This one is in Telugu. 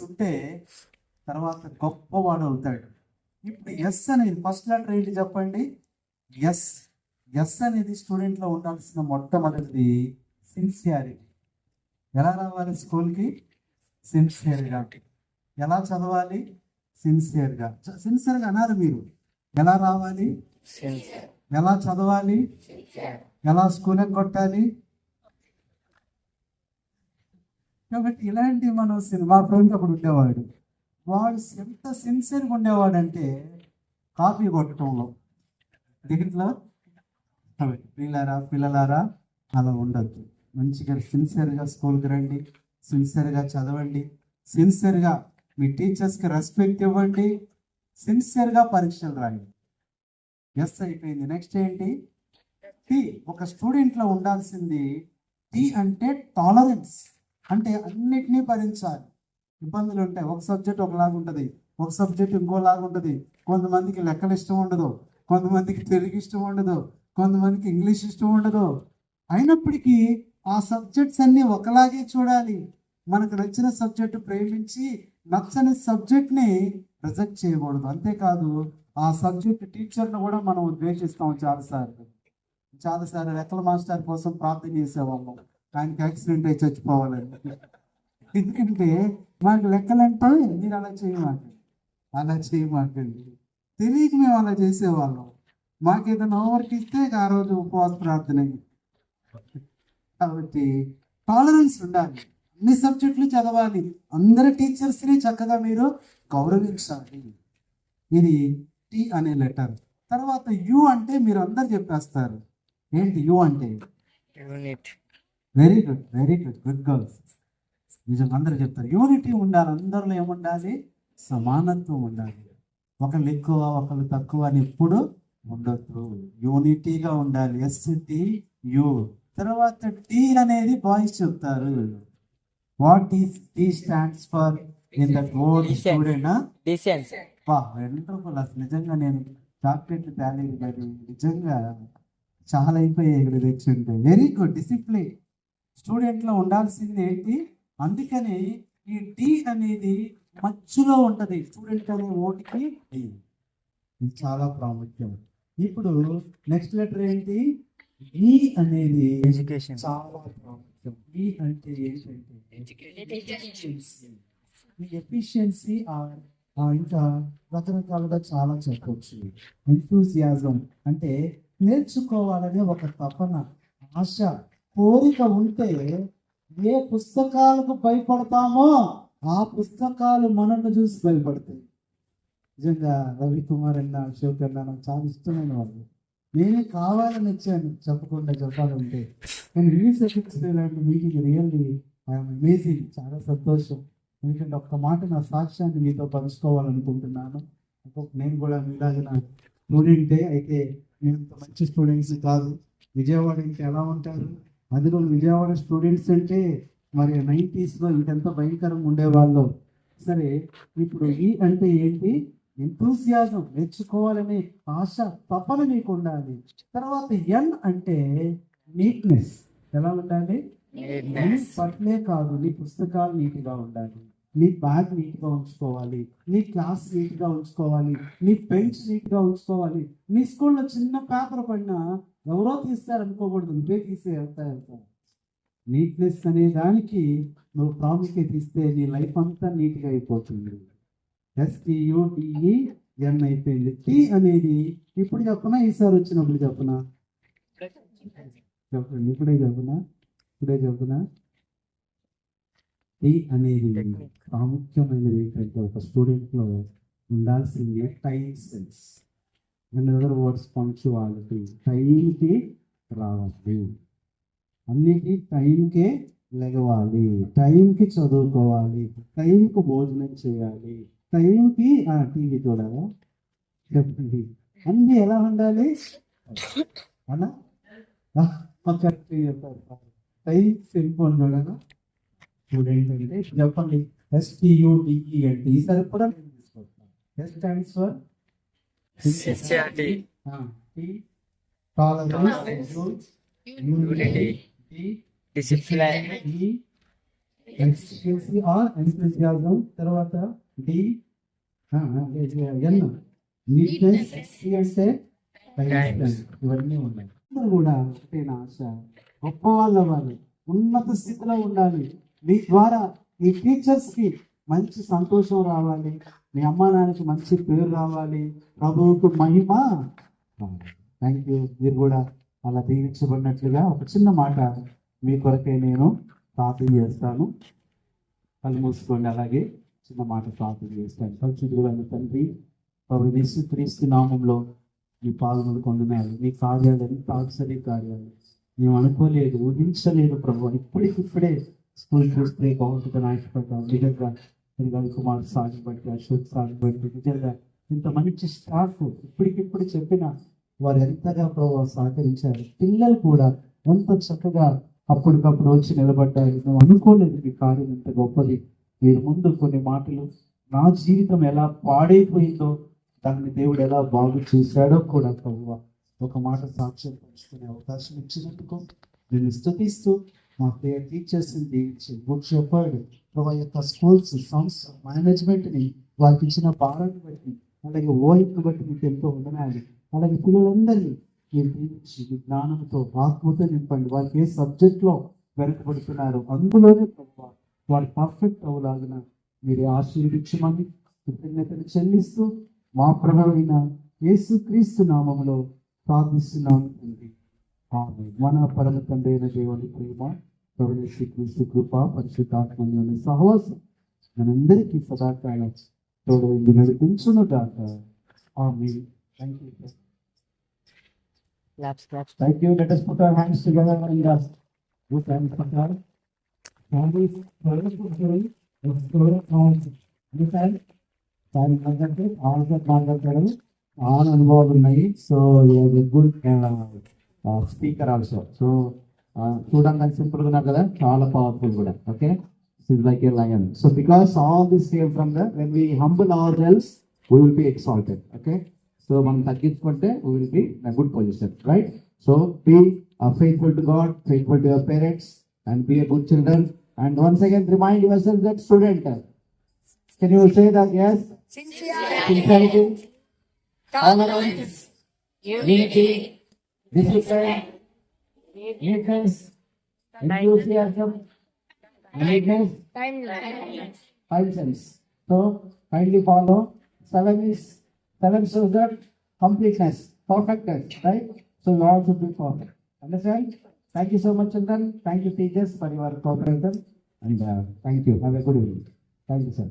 ఉంటే తర్వాత గొప్పవాడు అవుతాడు. ఇప్పుడు ఎస్ అనేది ఫస్ట్ లెటర్ ఏంటి చెప్పండి? ఎస్. ఎస్ అనేది స్టూడెంట్లో ఉండాల్సిన మొట్టమొదటిది సిన్సియారిటీ. ఎలా రావాలి స్కూల్కి? సిన్సియర్గా. ఎలా చదవాలి? సిన్సియర్గా. సిన్సియర్గా అన్నారు మీరు. ఎలా రావాలి? ఎలా చదవాలి? ఎలా స్కూల్ కొట్టాలి? కాబట్టి ఇలాంటి మనం సినిమా ఫ్రెండ్ ఒకడు ఉండేవాడు. వాడు ఎంత సిన్సియర్గా ఉండేవాడంటే కాపీ కొట్టడంలో దీంట్లో పిల్లలారా అలా ఉండద్దు. మంచిగా సిన్సియర్గా స్కూల్కి రండి, సిన్సియర్గా చదవండి, సిన్సియర్గా మీ టీచర్స్కి రెస్పెక్ట్ ఇవ్వండి, సిన్సియర్గా పరీక్షలు రాయండి. ఎస్ అయిపోయింది. నెక్స్ట్ ఏంటి? టీ. ఒక స్టూడెంట్లో ఉండాల్సింది టీ అంటే టాలరెన్స్. అంటే అన్నిటినీ భరించాలి. ఇబ్బందులు ఉంటాయి. ఒక సబ్జెక్ట్ ఒకలాగా ఉంటుంది, ఒక సబ్జెక్ట్ ఇంకోలాగా ఉంటుంది. కొంతమందికి లెక్కలు ఇష్టం ఉండదు, కొంతమందికి తెలుగు ఇష్టం ఉండదు, కొంతమందికి ఇంగ్లీష్ ఇష్టం ఉండదు. అయినప్పటికీ ఆ సబ్జెక్ట్స్ అన్నీ ఒకలాగే చూడాలి. మనకు నచ్చిన సబ్జెక్టు ప్రేమించి నచ్చని సబ్జెక్ట్ని రిజెక్ట్ చేయకూడదు. అంతేకాదు ఆ సబ్జెక్ట్ టీచర్ను కూడా మనం ద్వేషిస్తాం. చాలాసార్లు లెక్కల మాస్టర్ కోసం ప్రార్థన చేసేవాళ్ళం, ఆయనకి యాక్సిడెంట్ అయి చచ్చిపోవాలని. ఎందుకంటే మాకు లెక్కలంటే మీరు అలా చేయమాకండి. తెలియక మేము అలా చేసేవాళ్ళం. మాకు ఏదైనా హోంవర్క్ ఇస్తే ఆ రోజు ఉపవాస ప్రార్థన. కాబట్టి టాలరెన్స్ ఉండాలి. అన్ని సబ్జెక్టులు చదవాలి. అందరి టీచర్స్ని చక్కగా మీరు గౌరవించాలి. ఇది టీ అనే లెటర్. తర్వాత యు అంటే మీరు అందరు చెప్పేస్తారు. ఏంటి యు అంటే? Very good, very good, good girls. నిజంగా అందరూ చెప్తారు. యూనిటీ ఉండాలి. అందరిలో ఏముండాలి? సమానత్వం ఉండాలి. ఒకళ్ళు ఎక్కువ ఒకళ్ళు తక్కువ అని ఎప్పుడు ఉండొద్దు. యూనిటీగా ఉండాలి. STU. తర్వాత టీ అనేది బాయ్స్ చెప్తారు. What is T stands for in that word student? Wonderful. అసలు నిజంగా నేను చాక్లెట్ తేలేదు కానీ నిజంగా చాలా అయిపోయాయి ఇక్కడ తెచ్చుంటే. Very good. డిసిప్లిన్ స్టూడెంట్లో ఉండాల్సింది ఏంటి? అందుకని ఈ టీ అనేది మధ్యలో ఉంటుంది. స్టూడెంట్ అనే ఓటికి టీ, ఇది చాలా ప్రాముఖ్యం. ఇప్పుడు నెక్స్ట్ లెటర్ ఏంటి? ఈ అనేది ఎడ్యుకేషన్. చాలా ప్రాముఖ్యం. ఈ అంటే ఏంటంటే ఎఫిషియన్సీ. ఇంకా రకరకాలుగా చాలా చెప్పవచ్చు. ఎంతూజియాజం అంటే నేర్చుకోవాలనే ఒక తపన, ఆశ, కోరిక ఉంటే ఏ పుస్తకాలకు భయపడతామో ఆ పుస్తకాలు మనల్ని చూసి భయపడతాయి. నిజంగా రవికుమార్ అన్న, అశోక్ అన్న నాకు చాలా ఇష్టమైన వాళ్ళు. నేనే కావాలని వచ్చాను చెప్పాలంటే. కానీ రిలీజ్ లాంటి మీటింగ్ రియల్లీ ఐఎమ్ అమేజింగ్. చాలా సంతోషం. ఎందుకంటే ఒక్క మాట నా సాక్ష్యాన్ని మీతో పంచుకోవాలనుకుంటున్నాను. నేను కూడా మీలాగిన స్టూడెంటే. అయితే నేను మంచి స్టూడెంట్స్ కాదు. విజయవాడ ఇంకా ఎలా ఉంటారు? అందులో విజయవాడ స్టూడెంట్స్ అంటే మరి 90s ఇంకెంత భయంకరంగా ఉండేవాళ్ళు. సరే, ఇప్పుడు ఈ అంటే ఏంటి? ఎంతూసియాజం, నేర్చుకోవాలనే ఆశ, తపన మీకు ఉండాలి. తర్వాత ఎన్ అంటే నీట్నెస్. ఎలా ఉండాలి? పట్లే కాదు, నీ పుస్తకాలు నీట్గా ఉండాలి, నీ బ్యాగ్ నీట్గా ఉంచుకోవాలి, నీ క్లాస్ నీట్గా ఉంచుకోవాలి, నీ బెంచ్ నీట్గా ఉంచుకోవాలి. నీ స్కూల్లో చిన్న పేపర్ పడినా ఎవరో తీస్తారు అనుకోకూడదు, నువ్వే తీసే వెళ్తా. నీట్నెస్ అనే దానికి నువ్వు ప్రాముఖ్యత ఇస్తే నీ లైఫ్ అంతా నీట్గా అయిపోతుంది. STUDEN అయిపోయింది. టీ అనేది ఇప్పుడు చెప్పనా, ఈసారి వచ్చినప్పుడు చెప్పనా? చెప్పండి. ఇప్పుడే చెప్పనా? టీ అనేది ప్రాముఖ్యమైనది ఏంటంటే ఒక స్టూడెంట్లో ఉండాల్సింది time sense. And other words punctuality. టైంకి రావాలి, అన్నిటి టైంకే లెగవాలి, టైంకి చదువుకోవాలి, టైంకి భోజనం చేయాలి, టైంకి టీవీ చూడాలా. చెప్పండి, అన్నీ ఎలా ఉండాలి అలా టైం సెల్ ఫోన్ చూడాలా. స్టూడెంట్ అంటే చెప్పండి. STUDE అంటే ఈసారి కూడా నేను తీసుకొస్తాను. S stands for sincerity, tolerance, unity, discipline, efficiency are enthusiasm. తర్వాత డి ఎన్ నీట్నెస్, సి అంటే టైమ్స్. ఇవన్నీ ఉన్నాయి. అందరూ కూడా ఒకటే నా ఆశ, గొప్ప వాళ్ళు అవ్వాలి, ఉన్నత స్థితిలో ఉండాలి. మీ ద్వారా ఈ టీచర్స్ కి మంచి సంతోషం రావాలి, మీ అమ్మా నాన్నకి మంచి పేరు రావాలి, ప్రభువుకు మహిమ. Thank you. మీరు కూడా అలా దీవించబడినట్లుగా ఒక చిన్న మాట మీ కొరకే నేను ప్రార్థన చేస్తాను. కళ్ళు మూసుకోండి. అలాగే చిన్న మాట ప్రార్థన చేస్తాను. పరిశుద్ధుడైన తండ్రి, ప్రభు యేసుక్రీస్తు నామంలో మీ పాదములు కొందనాలు. మీ కార్యాలు ఎంత ఆశ్చర్య కార్యాలు మేము అనుకోలేదు, ఊహించలేదు ప్రభు. ఇప్పుడిప్పుడే స్కూల్ చూస్తే బాగుంటుందని ఆశపడ్డాం. నిజంగా కుమార్ సాగు బట్టి, అశోక్ సాగు బట్టి, నిజంగా ఇంత మంచి స్టాఫ్ ఇప్పటికిప్పుడు చెప్పిన వారు ఎంతగా ప్రభు సహకరించారు. పిల్లలు కూడా ఎంత చక్కగా అప్పటికప్పుడు వచ్చి నిలబడ్డారు. మేము అనుకోలేదు మీ కార్యం ఎంత గొప్పది. మీరు ముందు కొన్ని మాటలు, నా జీవితం ఎలా పాడైపోయిందో దాన్ని దేవుడు ఎలా బాగు చేశాడో కూడా ప్రభువా ఒక మాట సాక్ష్యం పంచుకునే అవకాశం ఇచ్చినందుకు నేను స్తుతిస్తూ మా ప్రియ టీచర్స్ని దీవించి గుడ్ షెపర్డ్ ప్రభు యొక్క స్కూల్స్ సంస్థ మేనేజ్మెంట్ని వాళ్ళకి ఇచ్చిన భారాన్ని బట్టి, అలాగే ఓయిట్ని బట్టి మీకు ఎంతో వందనాలు. అలాగే పిల్లలందరినీ మీరు దీవించి జ్ఞానంతో ఆత్మతో నింపండి. వాళ్ళకి ఏ సబ్జెక్ట్లో వెనకబడుతున్నారు అందులోనే ప్రభు వారు పర్ఫెక్ట్ అవ్వలాగిన మీరు ఆశీర్వదించమని కృతజ్ఞతలు చెల్లిస్తూ మా ప్రభువైన యేసుక్రీస్తు నామములో ప్రార్థిస్తున్నాను తండ్రి. ఆమేన్. మన పరమ తండ్రి అయిన దేవుని ప్రేమ, ప్రభువైన యేసుక్రీస్తు కృప, పరిశుద్ధాత్మ సహవాసం మనందరికీ సదాకాలం తోడు నడిపించును గాక. Amen. Thank you. Thank you. Let us put our hands together and good hands for God. Families, ఆన్ అనుభవాలు ఉన్నాయి. So good speaker also. So చూడడానికి సింపుల్ గా ఉన్నారు కదా, చాలా పవర్ఫుల్ కూడా. Okay, like a lion. So because all this came from the when we humble our selves we will be exalted. Okay, so మనం తగ్గించుకుంటే we will be in a good position, right? So be faithful to God, faithful to your parents, and be a good children. And once again remind yourself that student, can you say that? Yes, sincerity, tolerance, unity, discipline, neatness, enthusiasm, neatness, time sense. So kindly follow. Seven shows that completeness, perfectness, right? So you all should be perfect. Understand? Thank you so much, children. Thank you, teachers, for your cooperation. And thank you. Have a good evening. Thank you, sir.